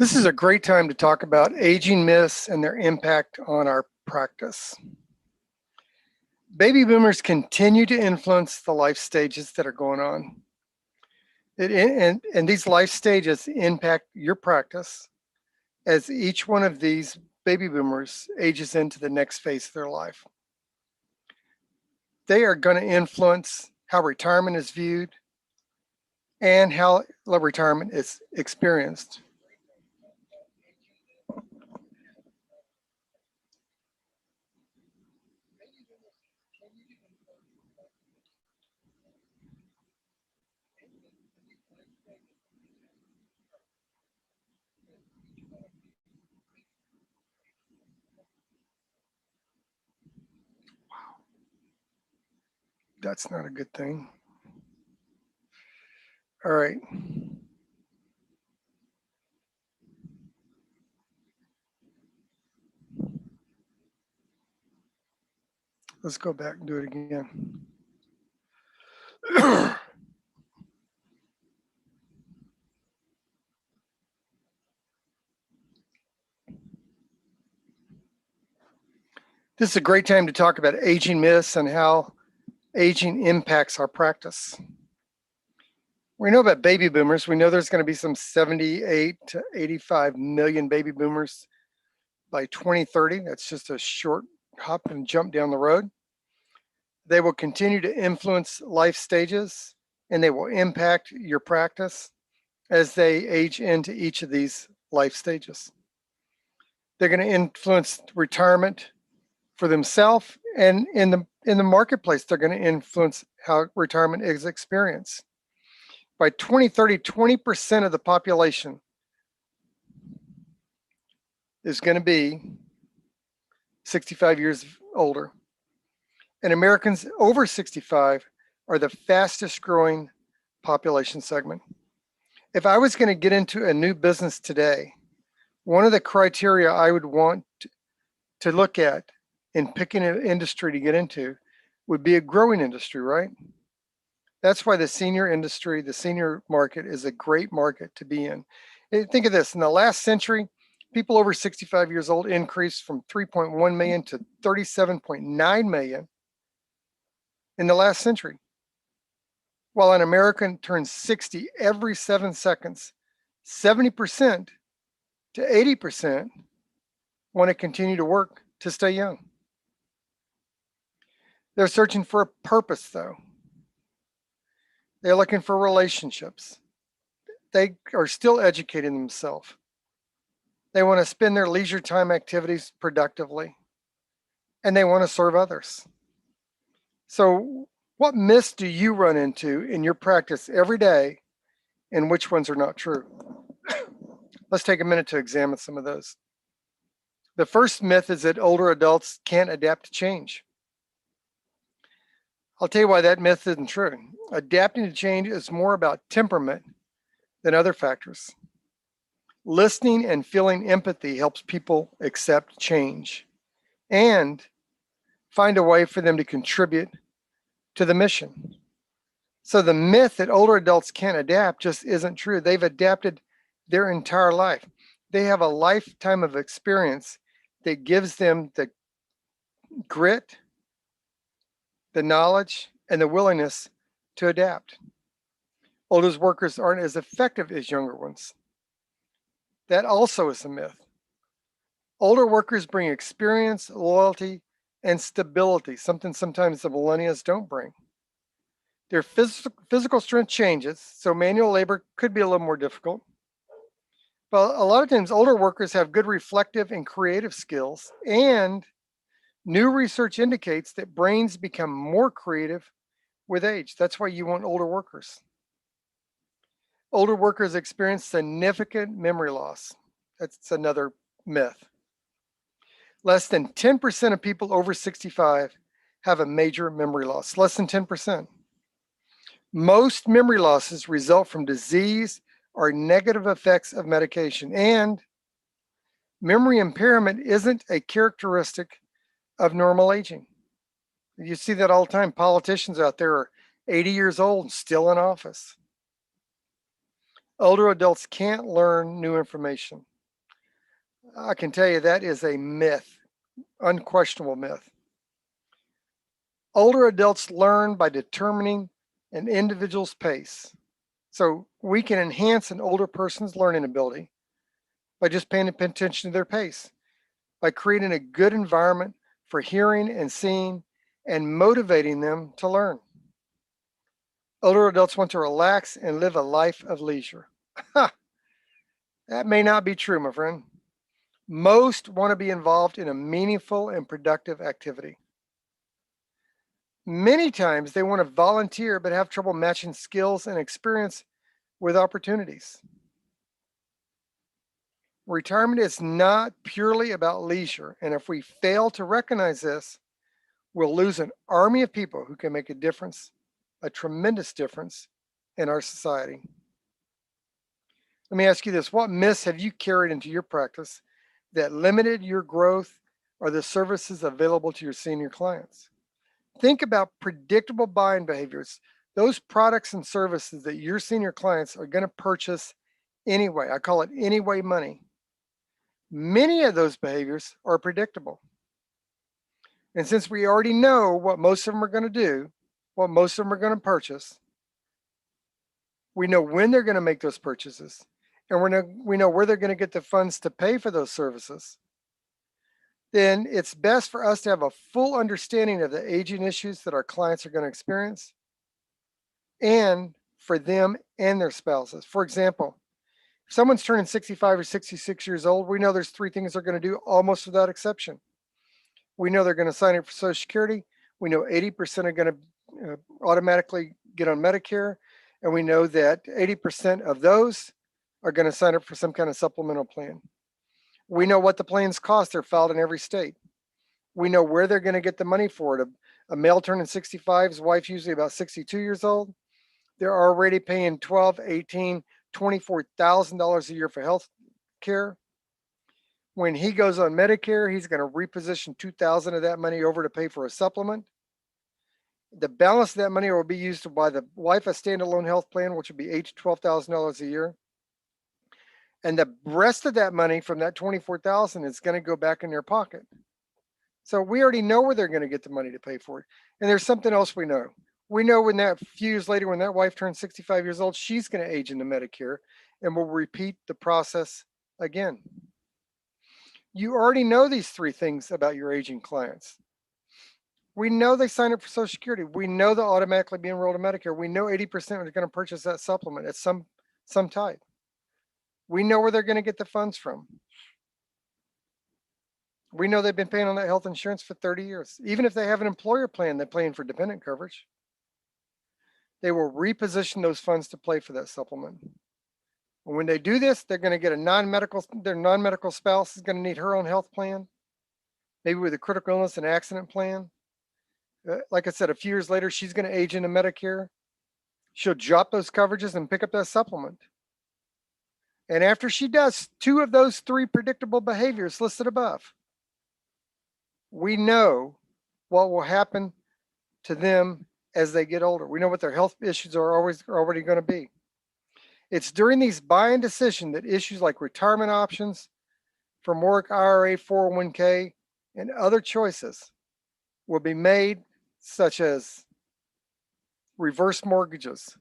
This is a great time to talk about aging myths and their impact on our practice. Baby boomers continue to influence the life stages that are going on. And these life stages impact your practice as each one of these baby boomers ages into the next phase of their life. They are going to influence how retirement is viewed and how retirement is experienced. That's not a good thing. All right. Let's go back and do it again. This is a great time to talk about aging myths and how aging impacts our practice. We know about baby boomers. We know there's going to be some 78 to 85 million baby boomers by 2030. That's just a short hop and jump down the road. They will continue to influence life stages and they will impact your practice as they age into each of these life stages. They're going to influence retirement for themselves, and in the marketplace, they're going to influence how retirement is experienced. By 2030, 20% of the population is going to be 65 years older. And Americans over 65 are the fastest growing population segment. If I was going to get into a new business today, one of the criteria I would want to look at in picking an industry to get into would be a growing industry, right? That's why the senior industry, the senior market is a great market to be in. And think of this, in the last century, people over 65 years old increased from 3.1 million to 37.9 million in the last century. While an American turns 60 every 7 seconds, 70% to 80% want to continue to work to stay young. They're searching for a purpose, though. They're looking for relationships. They are still educating themselves. They want to spend their leisure time activities productively, and they want to serve others. So, what myths do you run into in your practice every day, and which ones are not true? Let's take a minute to examine some of those. The first myth is that older adults can't adapt to change. I'll tell you why that myth isn't true. Adapting to change is more about temperament than other factors. Listening and feeling empathy helps people accept change and find a way for them to contribute to the mission. So the myth that older adults can't adapt just isn't true. They've adapted their entire life. They have a lifetime of experience that gives them the grit, the knowledge, and the willingness to adapt. Older workers aren't as effective as younger ones. That also is a myth. Older workers bring experience, loyalty, and stability, something sometimes the millennials don't bring. Their physical strength changes, so manual labor could be a little more difficult. But a lot of times older workers have good reflective and creative skills, and new research indicates that brains become more creative with age. That's why you want older workers. Older workers experience significant memory loss. That's another myth. Less than 10% of people over 65 have a major memory loss, less than 10%. Most memory losses result from disease or negative effects of medication, and memory impairment isn't a characteristic of normal aging. You see that all the time. Politicians out there are 80 years old and still in office. Older adults can't learn new information. I can tell you that is a myth, unquestionable myth. Older adults learn by determining an individual's pace. So we can enhance an older person's learning ability by just paying attention to their pace, by creating a good environment for hearing and seeing and motivating them to learn. Older adults want to relax and live a life of leisure. That may not be true, my friend. Most want to be involved in a meaningful and productive activity. Many times they want to volunteer but have trouble matching skills and experience with opportunities. Retirement is not purely about leisure, and if we fail to recognize this, we'll lose an army of people who can make a difference, a tremendous difference in our society. Let me ask you this: what myths have you carried into your practice that limited your growth or the services available to your senior clients? Think about predictable buying behaviors, those products and services that your senior clients are going to purchase anyway. I call it anyway money. Many of those behaviors are predictable. And since we already know what most of them are going to do, what most of them are going to purchase, we know when they're going to make those purchases, and we know where they're going to get the funds to pay for those services, then it's best for us to have a full understanding of the aging issues that our clients are going to experience and for them and their spouses. For example, if someone's turning 65 or 66 years old, we know there's three things they're going to do almost without exception. We know they're going to sign up for Social Security. We know 80% are going to automatically get on Medicare. And we know that 80% of those are going to sign up for some kind of supplemental plan. We know what the plans cost. They're filed in every state. We know where they're going to get the money for it. A male turning 65, his wife usually about 62 years old. They're already paying $12,000, $18,000, $24,000 a year for health care. When he goes on Medicare, he's going to reposition $2,000 of that money over to pay for a supplement. The balance of that money will be used to buy the wife a standalone health plan, which would be $8,000 to $12,000 a year. And the rest of that money from that $24,000 is going to go back in their pocket. So we already know where they're going to get the money to pay for it. And there's something else we know. We know when that few years later, when that wife turns 65 years old, she's going to age into Medicare, and we'll repeat the process again. You already know these three things about your aging clients. We know they sign up for Social Security. We know they'll automatically be enrolled in Medicare. We know 80% are going to purchase that supplement at some type. We know where they're going to get the funds from. We know they've been paying on that health insurance for 30 years. Even if they have an employer plan, they're paying for dependent coverage. They will reposition those funds to pay for that supplement. And when they do this, they're going to get their non-medical spouse is going to need her own health plan, maybe with a critical illness and accident plan. Like I said, a few years later, she's going to age into Medicare. She'll drop those coverages and pick up that supplement. And after she does two of those three predictable behaviors listed above, we know what will happen to them as they get older. We know what their health issues are already going to be. It's during these buying decisions that issues like retirement options, from work, IRA, 401k, and other choices will be made, such as reverse mortgages,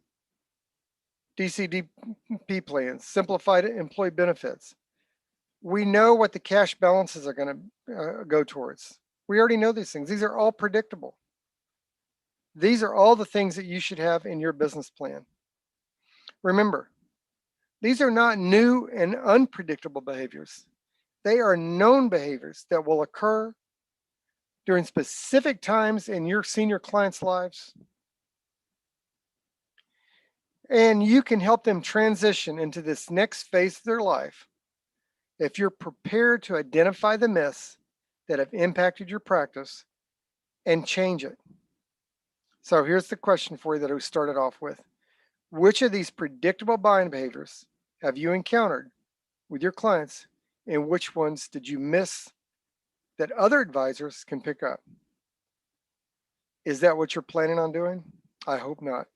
DCDP plans, simplified employee benefits. We know what the cash balances are going to go towards. We already know these things. These are all predictable. These are all the things that you should have in your business plan. Remember, these are not new and unpredictable behaviors. They are known behaviors that will occur during specific times in your senior clients' lives. And you can help them transition into this next phase of their life if you're prepared to identify the myths that have impacted your practice and change it. So here's the question for you that we started off with. Which of these predictable buying behaviors have you encountered with your clients, and which ones did you miss that other advisors can pick up? Is that what you're planning on doing? I hope not.